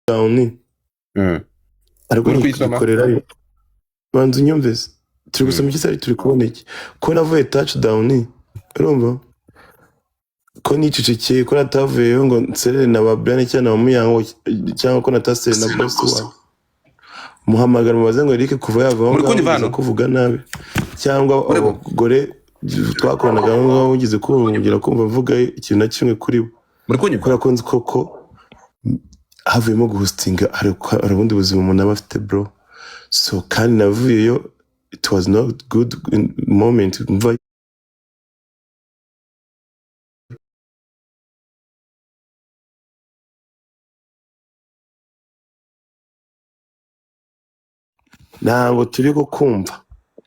touchdown ariko ntikorera banza unyumvise turi gusoma iki turi kubona iki ko navuye touchdown urumva ko nicecekeye ko natavuyeyo ngo nserere na ba Brianne cyane na Muyango cyangwa ko natasere na boss wa muhamagara mubaze ngo Eric kuva yavaho ngo kuvuga nabi cyangwa abagore twakoranaga ngo ugize kugira kumva mvuga ikintu na kimwe kuri bo muri kunyikora ko nzi koko havuyemo guhostinga arabundi buzima umuntu aba afite bro so kandi navuyeyo it was not good moment mva ntabwo turi kumva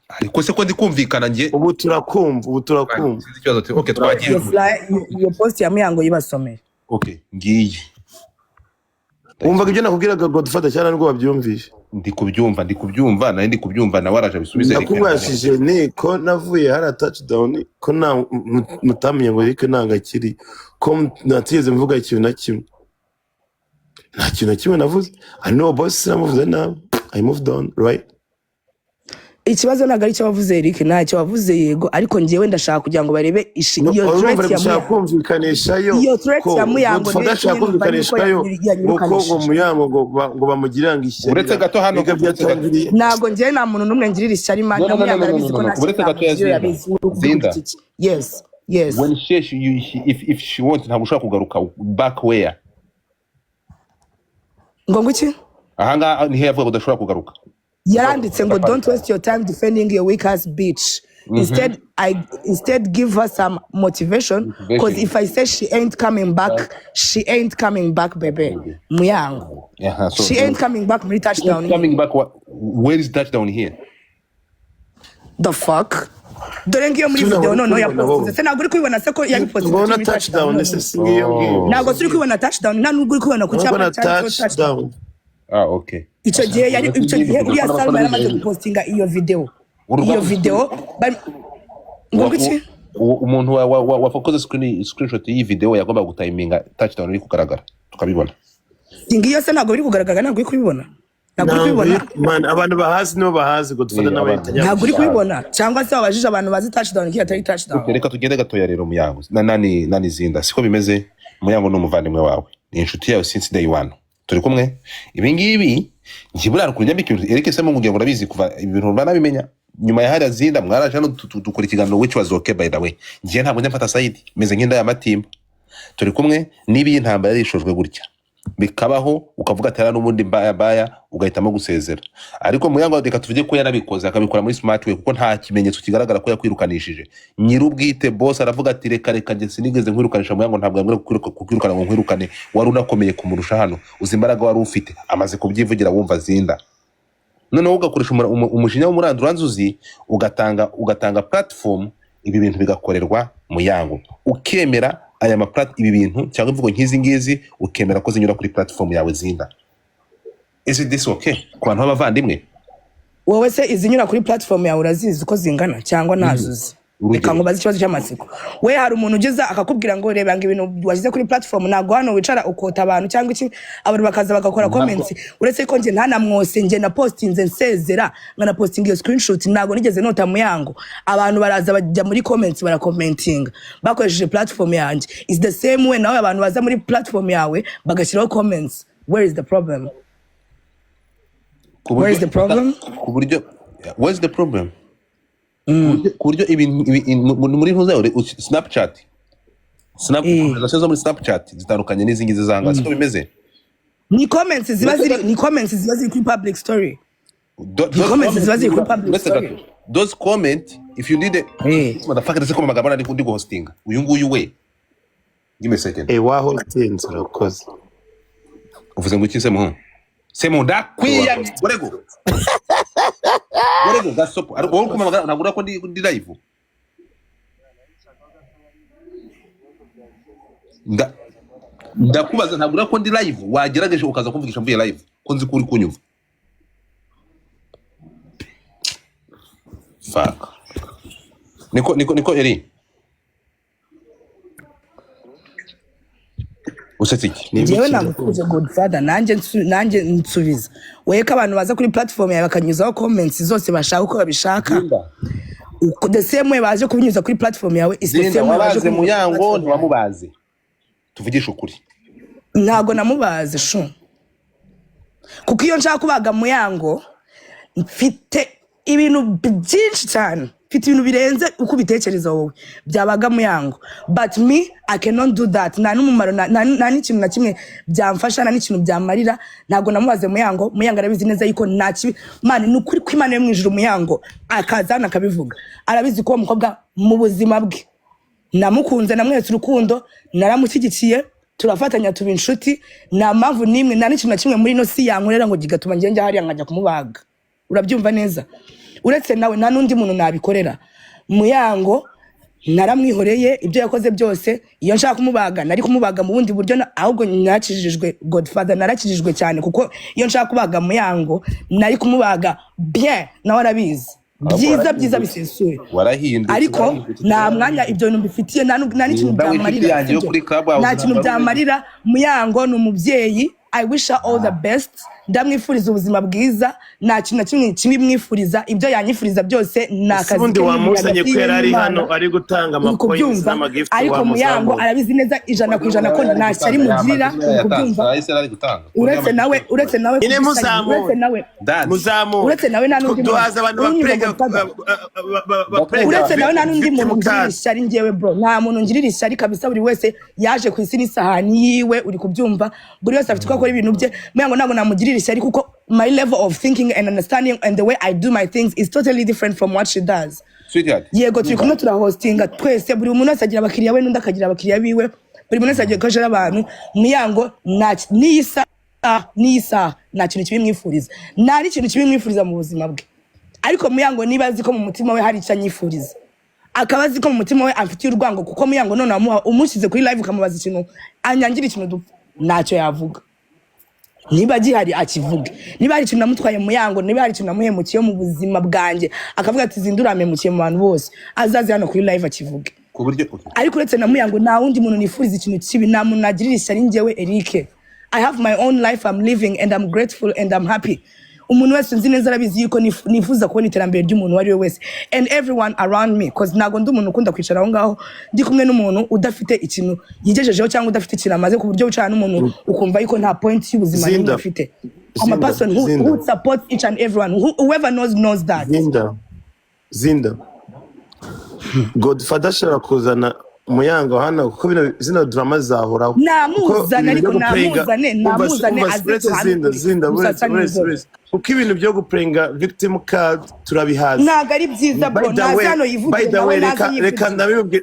ariko se ko ndi kumvikana ngiye ubu turakumva ikibazo ati okay twagiye iyo post ya Muyango yibasomeye okay ngiye umvaga ibyo nakubwiraga Godfather cyane nubwo wabyumvishe ndi kubyumva na waraje bisubize nakubashije ni ko navuye hari touchdown ko mutamenye ngo Eric nangakiri ko natigeze mvuga ikintu na kimwe nta kintu na kimwe navuze I know boss namuvuze nabi I moved on right ikibazo nagari cyo wavuze Eric ntacyo wavuze yego ariko ngiyewe ndashaka kugira ngo barebe iyo threat ya Muyango ndashaka kumvikanisha yo uko Muyango ngo bamugiranga ishyari uretse gato hano ntago ngiye nta muntu numwe ngirira ishyari Muyango arabizi ko uretse gato yazinda yes when if she wants ntabwo ushaka kugaruka back where ngo nguki ahanga ni heavuga udashobora kugaruka yaranditse ngo don't waste your time defending your weak ass bitch. Instead give her some motivation because if I say she ain't coming back baby Muyango so she ain't coming back muri touchdown coming back where is touchdown here the fuck dore ngiyo muri video no ya post se ntabwo uri kubibona se ko yari post ubona touchdown se singiyo ntabwo uri kubibona touchdown nta nubwo uri kubibona ku cyapa touchdown okay icyo gihe uriya Salma yaramaze gupostinga iyo video ngo iki umuntu wafokoze screenshot y'iyi video yagomba gutiminga touchdown iri kugaragara tukabibona ngiyo se ntabwo biri kugaragara ntabwo uri kubibona man abantu bahazi nibo bahazi Godfather n'abayitanya ntabwo uri kubibona cyangwa se wabajije abantu bazi touchdown ki atari touchdown reka tugende gatoya rero Muyango nani zinda siko bimeze Muyango n'umuvandimwe wawe ni inshuti yawe since day one turi kumwe ibi ngibi ngiburana kunyambika Eric Semuhungu ngira ngo urabizi kuva ibintu banabimenya nyuma ya hari zinda mwaraje no dukora ikiganiro which was okay by the way ngiye ntabwo njya side meze nk'inda ya matimba turi kumwe nibi intambara yarishojwe gutya bikabaho ukavuga atara n'ubundi baya ugahitamo gusezera ariko Muyango reka tuvuge ko yarabikoze akabikora muri smart way kuko nta kimenyetso kigaragara ko yakwirukanishije nyirubwite boss aravuga ati reka nge sinigeze nkwirukanisha Muyango ntabwo yamwe kwirukana ngo nkwirukane wari unakomeye kumurusha hano uzimbaraga wari ufite amaze kubyivugira wumva zinda none ugakoresha umushinya w'umuranduranzuzi ugatanga platform ibi bintu bigakorerwa Muyango ukemera aya ibi bintu cyangwa imvugo nk'izi ngizi ukemera ko zinyura kuri platform yawe zinda is it this okay ku bantu b'abavandimwe wowe se izinyura kuri platform yawe urazizi uko zingana cyangwa ntazuzi reka nkubaze ikibazo cy'amatsiko we hari umuntu ugeza akakubwira ngo reba ngo ibintu washyize kuri platform ntabwo hano wicara ukota abantu cyangwa iki abantu bakaza bagakora comments uretse ko nje ntanamwose nje na postinze nsezera ngana posting iyo screenshot ntabwo nigeze nota Muyango abantu baraza bajya muri comments barakomentinga bakoresheje platform yanjye is the same way nawe abantu baza muri platform yawe bagashyiraho comments where is the problem where is the problem kuryo muri ntuzayo Snapchat zo muri Snapchat zitandukanye n'izingize zanga siko bimeze ni comments ziba ziri kuri public story those comment if you need it motherfucker that's come magabana ndi hosting uyu nguyu we give me a second wa hosting urakoze uvuze ngo iki Semuhungu ndakwiya gorego gasopo ariko wowe kuma nagura ko ndi live ndakubaza ntagura ko ndi live wagerageje ukaza kumvugisha mvuye live ko nzi kuri kunyumva fuck niko eri usetse iki Jewe namukuje Godfather nanjye nsubiza weka abantu baza kuri platform yawe bakanyuzaho comments zose bashaka uko babishaka the same way baje kubinyuza kuri platform yawe is the same way baje Muyango ntiwamubaze tuvugisha ukuri ntago namubaze sho kuko iyo nshaka kubaga Muyango mfite ibintu byinshi cyane mfite ibintu birenze uko bitekereza wowe byabaga Muyango but me I cannot do that nta numumaro nta n'ikintu na kimwe byamfasha nta n'ikintu byamarira ntago namubaze Muyango arabizi neza yuko nta kibi man ni ukuri kw'Imana yo mwijuru Muyango akazana akabivuga arabizi ko umukobwa mu buzima bwe namukunze namwese urukundo naramushyigikiye turafatanya tuba inshuti nta mpamvu nimwe nta n'ikintu na kimwe muri no si yankorera ngo gigatuma ngenge hariya nkajya kumubaga urabyumva neza uretse nawe nta nundi muntu nabikorera Muyango naramwihoreye ibyo yakoze byose iyo nshaka kumubaga nari kumubaga mu bundi buryo ahubwo narakijijwe Godfather narakijijwe cyane kuko iyo nshaka kubaga Muyango nari kumubaga bien nawe arabizi byiza bisesuye ariko nta mwanya ibyo bintu bifitiye nta n'ikintu byamarira nta kintu byamarira Muyango ni umubyeyi I wish her all the best ndamwifuriza ubuzima bwiza nta kintu na kimwe kimwifuriza ibyo yanyifuriza byose nakazi ubundi wamusanye ko yari hano ari gutanga amapoints n'amagift ariko Muyango arabizi neza 100% ko ntacyo ari mugirira kubyumva uretse nawe uretse nawe nta n'undi duhaza abantu baprega uretse nawe nta n'undi muntu ngirira ishyari njyewe bro nta muntu ngirira ishyari kabisa buri wese yaje ku isi n'isahani yiwe uri kubyumva buri wese afite ko akora ibintu bye Muyango ntabwo namugirira ishyari kuko my level of thinking and understanding and the way I do my things is totally different from what she does. Yego turi kumwe turahostinga twese buri muntu wese agira abakiriya we n'undi akagira abakiriya biwe buri muntu wese agiye kujera abantu Muyango nisa nta kintu kibimwifuriza nta n'ikintu kibimwifuriza mu buzima bwe ariko Muyango niba azi ko mu mutima we hari icyo anyifuriza akaba azi ko mu mutima we afitiye urwango kuko Muyango none umushyize kuri live ukamubaza ikintu anyangira ikintu dupfa ntacyo yavuga niba gihari akivuge niba hari ikintu namutwaye Muyango niba hari ikintu namuhemukiye mu buzima bwanjye akavuga ati zindura amemukiye mu bantu bose azaze hano kuri live akivuge ariko uretse na Muyango nta wundi muntu nifuriza ikintu kibi nta muntu nagirira ishyari njyewe Eric I have my own life I'm living and I'm grateful and I'm happy umuntu wese nzi neza arabizi yuko nifuza kubona iterambere ry'umuntu wari we wese and everyone around me cause nago ndi umuntu ukunda kwicara aho ngaho ndi kumwe n'umuntu udafite ikintu yigejejeho cyangwa udafite ikintu amaze ku buryo ucana n'umuntu ukumva yuko nta point y'ubuzima n'imwe afite I'm a person who supports each and everyone whoever knows that Zinda Godfather shara kuzana Muyango hano kuko zino drama zahoraho namuzana ariko namuzane Zinda uko ibintu byo guprenga victim card turabihaza ntago ari byiza bro nazano yivugira nawe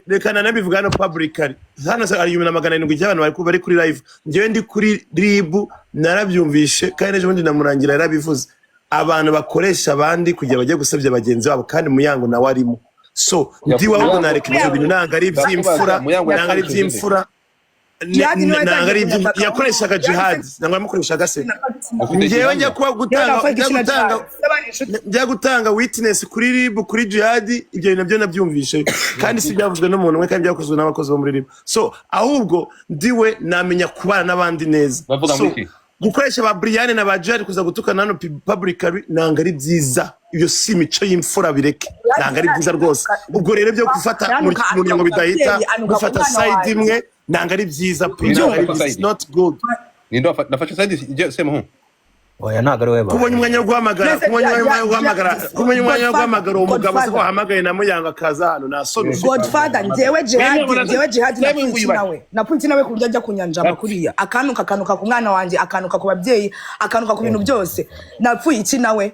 reka nabivuga hano publicly hano ari 700 cy'abantu bari kuri live ngewe ndi kuri ribu narabyumvishe kandi ejo bundi namurangira yarabivuze abantu bakoresha abandi kugira bajye gusebya bagenzi babo kandi Muyango nawe arimo so ndiwa ngo nareka ibyo bintu nanga ari by'imfura nanga ari by'imfura nanga ari yakoreshaga jihad nanga amukoreshaga se ngewe njya kuba gutanga witness kuri rib kuri jihad ibyo bintu nabyo nabyumvishe kandi si byavuzwe n'umuntu we kandi byakozwe n'abakozi bo muri rib so ahubwo ndiwe namenya kubana n'abandi neza gukoresha ba Brianne na ba Jari kuza gutukana hano publicly nanga ari byiza iyo si imico y'imfura bireke nanga ari byiza rwose ubwo rero byo gufata umuntu ngo bidahita gufata side imwe nanga ari byiza it's not good nindo nafasha side Semuhungu oya ntago ari weba kubonye umwanya wo guhamagara umugabo se wahamagaye na Muyango akaza hano nasomye Godfather njyewe jihad napfunzi nawe kurya ajya kunyanja makuriya akanuka ku mwana wanje akanuka ku babyeyi akanuka ku bintu byose napfuye iki nawe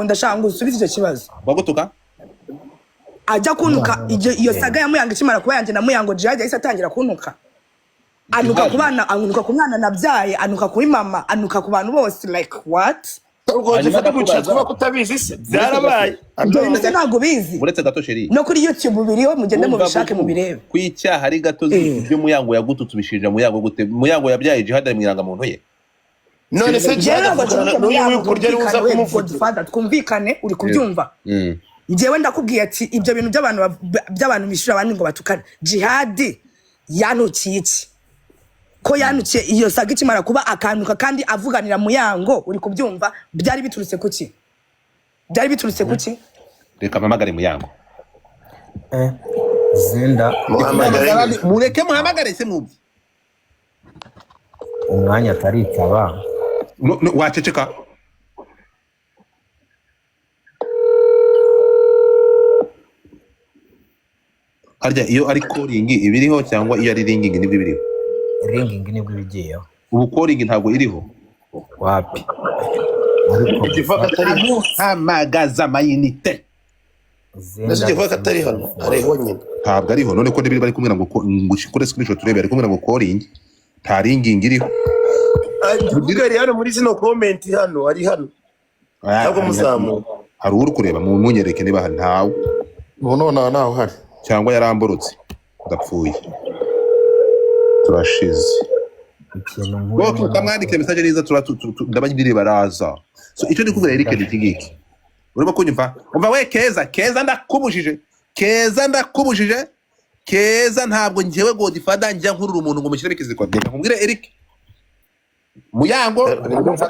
ndashaka ngo usubize icyo kibazo bagutuka ajya kunuka iyo saga ya Muyango ikimara kuba yanjye na Muyango jihad yahise atangira kunuka anuka ku bana anuka ku mwana nabyaye anuka ku mama anuka ku bantu bose like what ubwo gifata gucatwa kuba kutabizi se byarabaye ndetse ntago bizi uretse gato sheri no kuri YouTube biriho mugende mu bishake mu birebe kwicyaha hari gato byo Muyango yagututubishije Muyango gute Muyango yabyaye jihad mu iranga muntu ye none se jihad n'uyu kurya ruza kumuvuga twumvikane uri kubyumva njyewe ndakubwiye ati ibyo bintu by'abantu bishura abandi ngo batukane jihad yanukiye iki ko yanukiye iyo saga ikimara kuba akanuka kandi avuganira Muyango uri kubyumva byari biturutse kuki reka mpamagare Muyango Zinda mureke muhamagare se mwumve umwanya ataritaba waceceka harya iyo ari calling ibiriho cyangwa iyo ari ringing nibwo ibiriho ringing nibwo bigiyeho ubu calling ntabwo iriho wapi ikivuga atari hamagaza amayinite nese ikivuga atari hano ariho nyine ntabwo ariho none ko n'ibiri bari kumwira ngo ngukore screenshot turebe ari kumwira ngo calling nta ringing iriho ari hano muri zino comment hano ari hano ntabwo muzamu hari uri kureba mu munyereke niba ntawe none naho hari cyangwa yaramborotse ndapfuye turashize boko tamwandike message neza ndabagirire baraza so icyo ndikubwira Eric n'ikigiki urimo kunyumva umva we keza ndakubujije keza ntabwo ngewe Godfather njya nkurura umuntu ngo mushyire bikiziko ndeka nkubwire Eric Muyango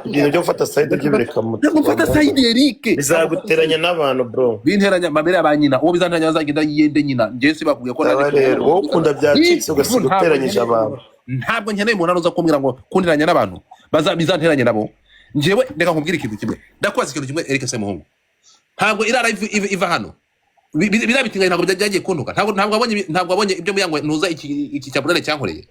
ibintu byo gufata side by'ibireka muto gufata side Eric bizaguteranya n'abantu bro binteranya mabere abanyina uwo bizanteranya bazagenda yende nyina ngiye si bakubwiye ko rero wowe ukunda byacitse ugasiga abantu ntabwo nkeneye umuntu anuza kumbwira ngo kundiranya n'abantu bizanteranya nabo njewe ndeka nkubwira ikintu kimwe ndakubaza ikintu kimwe Eric Semuhungu ntabwo irara iva hano birabitinganye ntabwo byagiye kuntuka ntabwo abonye ibyo Muyango ntuza iki cyaburane cyankoreye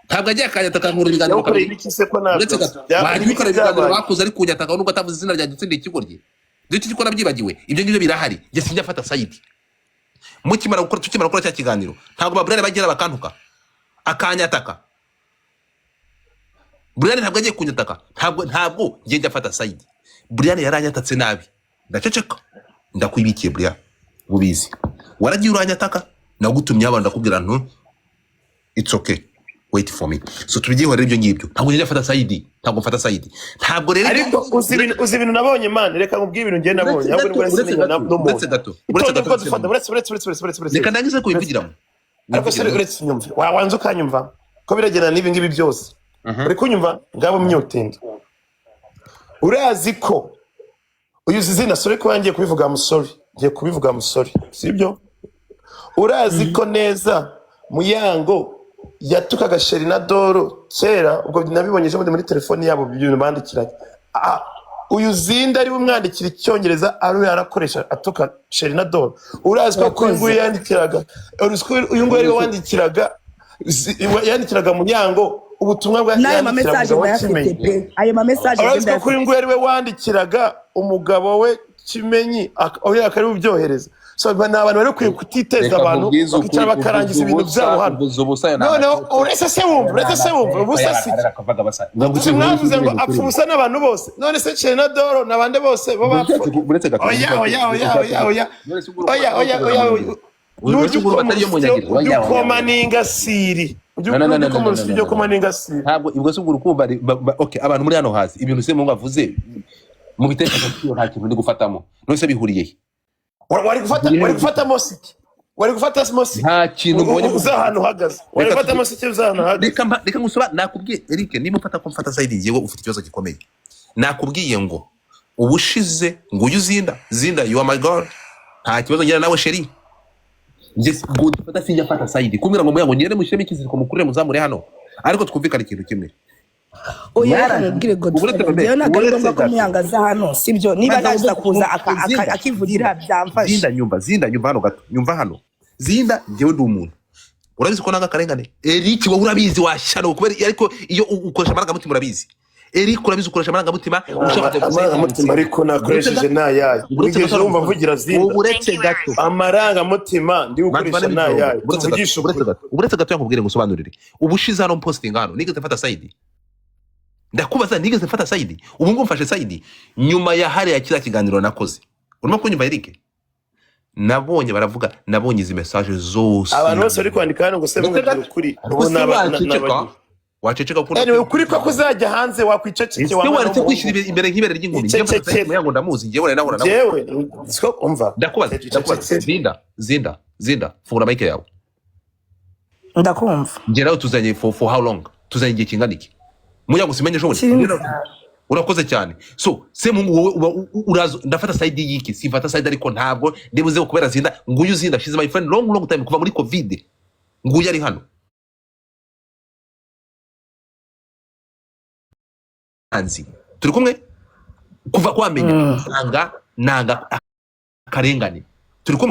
ntabwo agiye akanyata kankura ibiganiro uretse gato wari gukora ibiganiro bakoze ari kunyataka nubwo atavuze izina rya gitsindiye ikigoryi ndetse ko nabyibagiwe ibyo ngibyo birahari njye sinjya afata side tukimara gukora cya kiganiro ntabwo baburane bagira bakantuka akanyataka Brianne ntabwo agiye kunyataka ntabwo njye njya afata side Brianne yaranyatatse nabi ndaceceka ndakwibikiye Brianne bubizi waragiye uranyataka nagutumye abantu ndakubwira it's okay wait for me so tubigihore ibyo ngibyo ntabwo njye afata side ntabwo rero ariko uzi ibintu nabonye man reka nkubwire ibintu ngiye nabonye ahubwo ngo uretse gato reka ndangize kubivugiramo ariko se uretse nyumva wanze ukanyumva ko biragena n'ibi ngibi byose uri kunyumva ngabo myutinda urazi ko uyu zina sorry ko yangiye kubivuga musori sibyo urazi ko neza Muyango yatukaga Sheri na Doro kera ubwo nabibonyeje muri telefone yabo ibintu bandikiranye uyu Zinda ari bumwandikira icyongereza ari yarakoresha atuka Sheri na Doro urazi ko uyu yandikiraga uyu ngo yari yandikiraga Muyango ubutumwa bwa nayo ma message bayafite ayo ma message urazi ko uyu ngo yari wandikiraga umugabo we Kimenyi oya akari ubyohereza so n'abantu bari kwiye kutiteza abantu bakicara bakarangiza ibintu byabo hano none uretse se wumva ubusasi mwavuze ngo apfa ubusa n'abantu bose none se Sheri na Doro n'abande bose bo bapfa oya komaninga siri ntabwo ibwo se urukumva okay abantu muri hano hasi ibintu se mu bavuze mu bitekerezo cyo nta kintu ndi gufatamo none se bihuriye wari gufata mosiki nta kintu mbonye uzahantu hagaze wari gufata mosiki uzahantu hagaze reka ngusoba nakubwiye Eric niba ufata ko mfata side ngiye ufite ikibazo gikomeye nakubwiye ngo ubushize ngo uyu Zinda you are my god nta kibazo ngira nawe Sheri just good fata sinjya fata side kumbira ngo Muyango ngende mushyiremo ikiziriko mukurire muzamure hano ariko twumvikana ikintu kimwe oya nkubwire Godfather byo nagomba ko Muyango aza hano sibyo niba naza kuza akivugira byamfashe Zinda nyumva hano gato nyumva hano Zinda ngewe ndi umuntu urabizi ko nanga karengane Eric wowe urabizi washano kubera ariko iyo ukoresha amarangamutima urabizi Eric urabizi ukoresha amarangamutima amarangamutima ariko nakoresheje nayaye urigeze wumva mvugira Zinda uretse gato amarangamutima ndi gukoresha nayaye uretse gato yankubwire ngo usobanurire ubushize hano posting hano nigeze mfata side ndakubaza nigeze mfata side ubu ngo mfashe side nyuma ya hari ya kira kiganiro nakoze urimo kunyumva Eric nabonye baravuga nabonye izi message zose abantu bose bari kwandika hano ngo se kuri waceceka kuko anyway ukuri ko kuzajya hanze wakwiceceke waretse kwishira imbere nk'ibere ry'inkumi Muyango ndamuzi ngewe nahora nawe jewe siko umva ndakubaza Zinda fungura mic yawe ndakumva ngeraho tuzanye for how long tuzanye igihe kingana iki Muyango simenye ejo urakoze cyane so Semuhungu wowe urazo ndafata side yiki simfata side ariko ntabwo ndibuze kubera zinda nguyu zinda shize my friend long time kuva muri covid nguyu ari hano anzi turi kumwe kuva kwamenya nanga akarengane turi kumwe